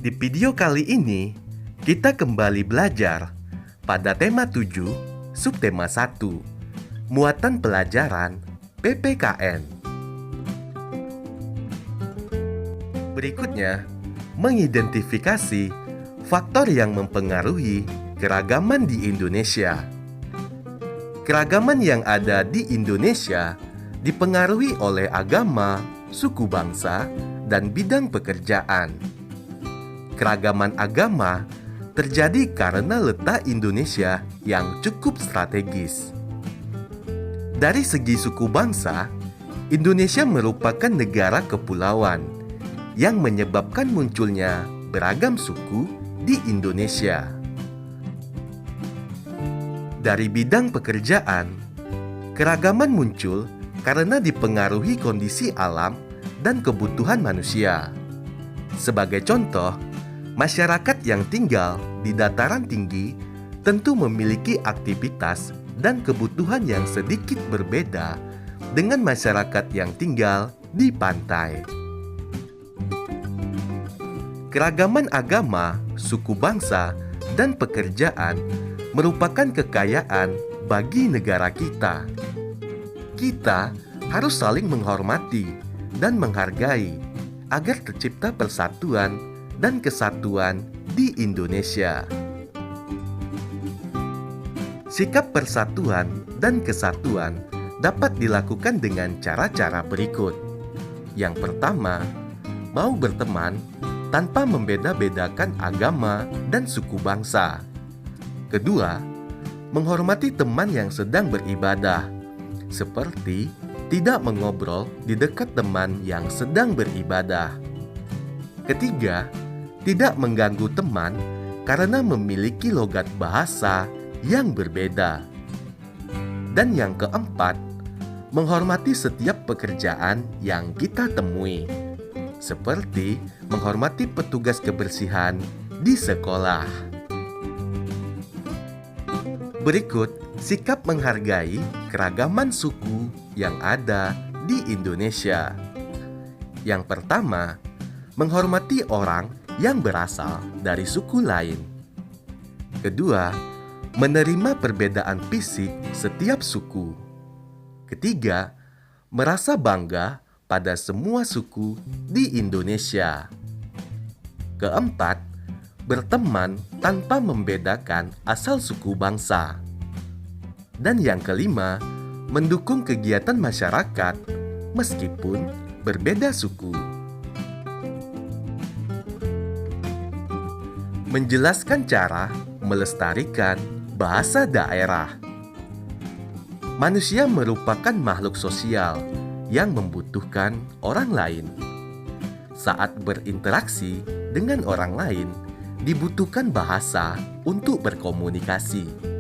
Di video kali ini, kita kembali belajar pada tema 7, subtema 1, muatan pelajaran PPKN. Berikutnya, mengidentifikasi faktor yang mempengaruhi keragaman di Indonesia. Keragaman yang ada di Indonesia dipengaruhi oleh agama, suku bangsa, dan bidang pekerjaan. Keragaman agama terjadi karena letak Indonesia yang cukup strategis. Dari segi suku bangsa, Indonesia merupakan negara kepulauan yang menyebabkan munculnya beragam suku di Indonesia. Dari bidang pekerjaan, keragaman muncul karena dipengaruhi kondisi alam dan kebutuhan manusia. Sebagai contoh, masyarakat yang tinggal di dataran tinggi tentu memiliki aktivitas dan kebutuhan yang sedikit berbeda dengan masyarakat yang tinggal di pantai. Keragaman agama, suku bangsa, dan pekerjaan merupakan kekayaan bagi negara kita. Kita harus saling menghormati dan menghargai agar tercipta persatuan dan kesatuan di Indonesia. Sikap persatuan dan kesatuan dapat dilakukan dengan cara-cara berikut. Yang pertama, mau berteman tanpa membeda-bedakan agama dan suku bangsa. Kedua, menghormati teman yang sedang beribadah, seperti tidak mengobrol di dekat teman yang sedang beribadah. Ketiga, tidak mengganggu teman karena memiliki logat bahasa yang berbeda. Dan yang keempat, menghormati setiap pekerjaan yang kita temui, seperti menghormati petugas kebersihan di sekolah. Berikut sikap menghargai keragaman suku yang ada di Indonesia. Yang pertama, menghormati orang yang berasal dari suku lain. Kedua, menerima perbedaan fisik setiap suku. Ketiga, merasa bangga pada semua suku di Indonesia. Keempat, berteman tanpa membedakan asal suku bangsa. Dan yang kelima, mendukung kegiatan masyarakat meskipun berbeda suku. Menjelaskan cara melestarikan bahasa daerah. Manusia merupakan makhluk sosial yang membutuhkan orang lain. Saat berinteraksi dengan orang lain, dibutuhkan bahasa untuk berkomunikasi.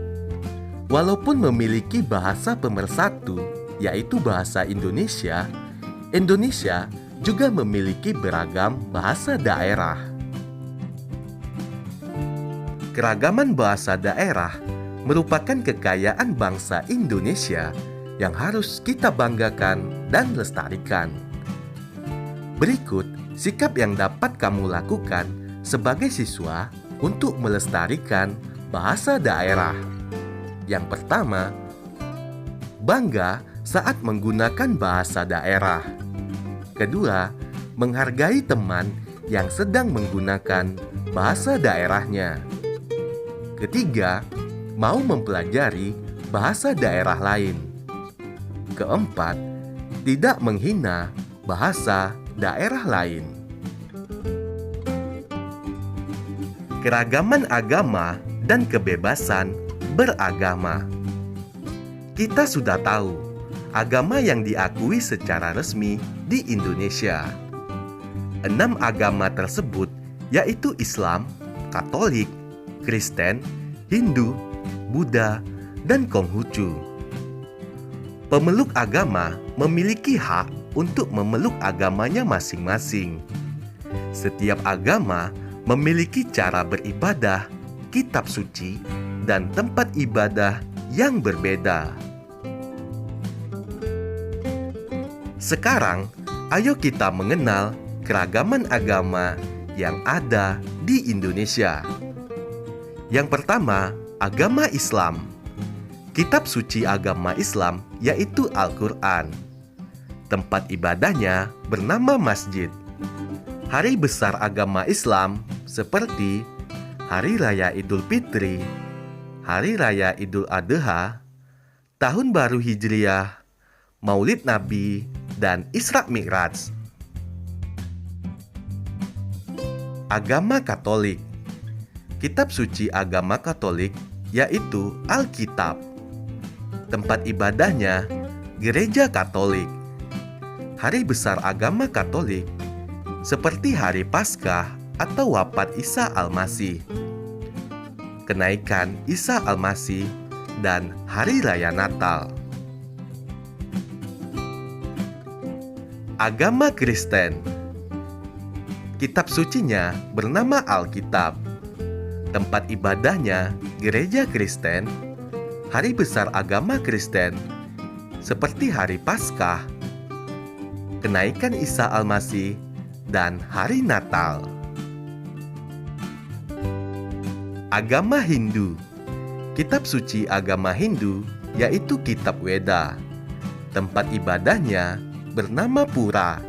Walaupun memiliki bahasa pemersatu, yaitu bahasa Indonesia, Indonesia juga memiliki beragam bahasa daerah. Keragaman bahasa daerah merupakan kekayaan bangsa Indonesia yang harus kita banggakan dan lestarikan. Berikut sikap yang dapat kamu lakukan sebagai siswa untuk melestarikan bahasa daerah. Yang pertama, bangga saat menggunakan bahasa daerah. Kedua, menghargai teman yang sedang menggunakan bahasa daerahnya. Ketiga, mau mempelajari bahasa daerah lain. Keempat, tidak menghina bahasa daerah lain. Keragaman agama dan kebebasan beragama. Kita sudah tahu agama yang diakui secara resmi di Indonesia. 6 agama tersebut yaitu Islam, Katolik, Kristen, Hindu, Buddha, dan Konghucu. Pemeluk agama memiliki hak untuk memeluk agamanya masing-masing. Setiap agama memiliki cara beribadah, kitab suci, dan tempat ibadah yang berbeda. Sekarang, ayo kita mengenal keragaman agama yang ada di Indonesia. Yang pertama, agama Islam. Kitab suci agama Islam yaitu Al-Quran. Tempat ibadahnya bernama masjid. Hari besar agama Islam seperti Hari Raya Idul Fitri, Hari Raya Idul Adha, Tahun Baru Hijriah, Maulid Nabi, dan Isra Mi'raj. Agama Katolik. Kitab suci agama Katolik yaitu Alkitab. Tempat ibadahnya Gereja Katolik. Hari besar agama Katolik seperti Hari Paskah atau wafat Isa Al-Masih, kenaikan Isa Al-Masih, dan Hari Raya Natal. Agama Kristen. Kitab sucinya bernama Alkitab. Tempat ibadahnya Gereja Kristen. Hari besar agama Kristen seperti Hari Paskah, kenaikan Isa Al-Masih, dan Hari Natal. Agama Hindu. Kitab suci agama Hindu yaitu Kitab Weda. Tempat ibadahnya bernama Pura.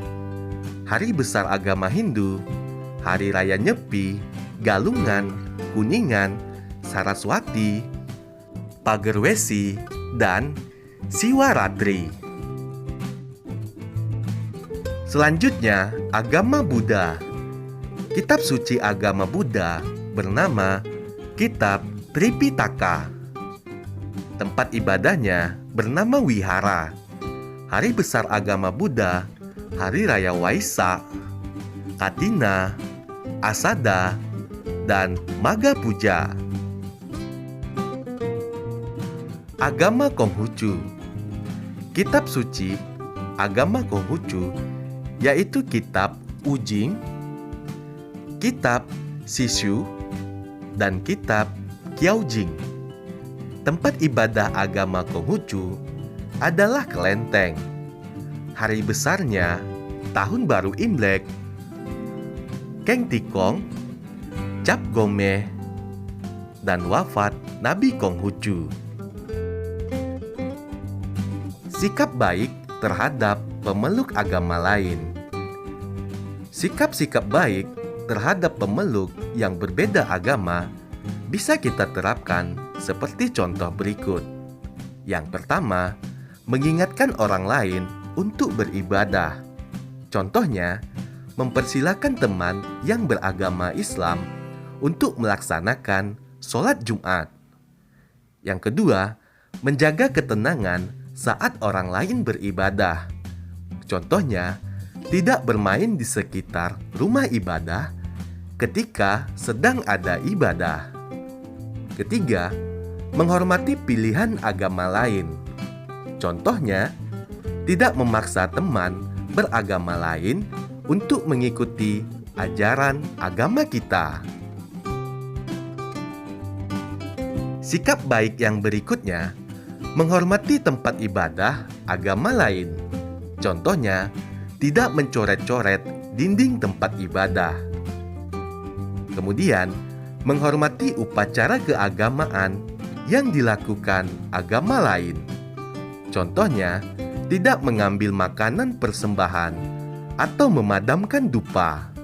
Hari besar agama Hindu, Hari Raya Nyepi, Galungan, Kuningan, Saraswati, Pagerwesi, dan Siwaratri. Selanjutnya, agama Buddha. Kitab suci agama Buddha bernama Kitab Tripitaka. Tempat ibadahnya bernama Wihara. Hari besar agama Buddha, Hari Raya Waisak, Katina, Asada, dan Maga Puja. Agama Konghucu. Kitab suci agama Konghucu yaitu Kitab Ujing, Kitab Sishu, dan Kitab Qiaojing. Tempat ibadah agama Konghucu adalah kelenteng. Hari besarnya Tahun Baru Imlek, Keng Tikong, Cap Gomeh, dan wafat Nabi Konghucu. Sikap baik terhadap pemeluk agama lain. Sikap-sikap baik terhadap pemeluk yang berbeda agama bisa kita terapkan seperti contoh berikut. Yang pertama, mengingatkan orang lain untuk beribadah. Contohnya, mempersilahkan teman yang beragama Islam untuk melaksanakan sholat Jumat. Yang kedua, menjaga ketenangan saat orang lain beribadah. Contohnya, tidak bermain di sekitar rumah ibadah ketika sedang ada ibadah. Ketiga, menghormati pilihan agama lain. Contohnya, tidak memaksa teman beragama lain untuk mengikuti ajaran agama kita. Sikap baik yang berikutnya, menghormati tempat ibadah agama lain. Contohnya, tidak mencoret-coret dinding tempat ibadah. Kemudian, menghormati upacara keagamaan yang dilakukan agama lain. Contohnya, tidak mengambil makanan persembahan atau memadamkan dupa.